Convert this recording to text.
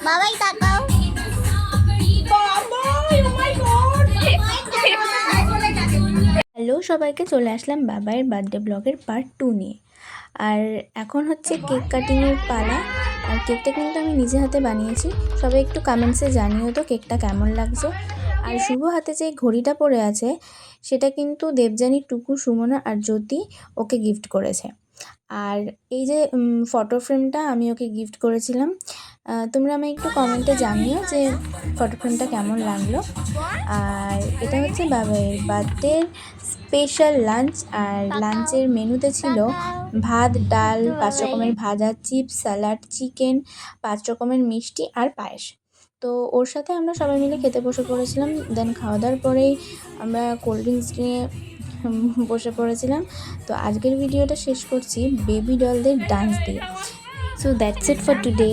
বাবাই তাকাও। হ্যালো সবাইকে, চলে আসলাম বাবাইয়ের বার্থডে ব্লগের পার্ট 2 নিয়ে। আর এখন হচ্ছে কেক কাটিংয়ের পালা। আর কেকটা কিন্তু আমি নিজে হাতে বানিয়েছি। সবাই একটু কমেন্টসে জানিও তো কেকটা কেমন লাগছে। আর শুভ হাতে যে ঘড়িটা পরে আছে সেটা কিন্তু দেবযানী, টুকু, সুমনা আর জ্যোতি ওকে গিফট করেছে। আর এই যে ফটো ফ্রেমটা আমি ওকে গিফট করেছিলাম। তোমরা আমি একটু কমেন্টে জানিও যে ফটো ফ্রেমটা কেমন লাগলো। আর এটা হচ্ছে বাবাইয়ের বার্থডের স্পেশাল লাঞ্চ। আর লাঞ্চের মেনুতে ছিল ভাত, ডাল, 5 রকমের ভাজা, চিপস, স্যালাড, চিকেন, 5 রকমের মিষ্টি আর পায়েস। তো ওর সাথে আমরা সবাই মিলে খেতে বসে পড়েছিলাম। দেন খাওয়া দাওয়ার পরেই আমরা কোল্ড ড্রিঙ্কস নিয়ে বসে পড়েছিলাম। তো আজকের ভিডিওটা শেষ করছি বেবি ডলদের ডান্স দিয়ে। So that's it for today.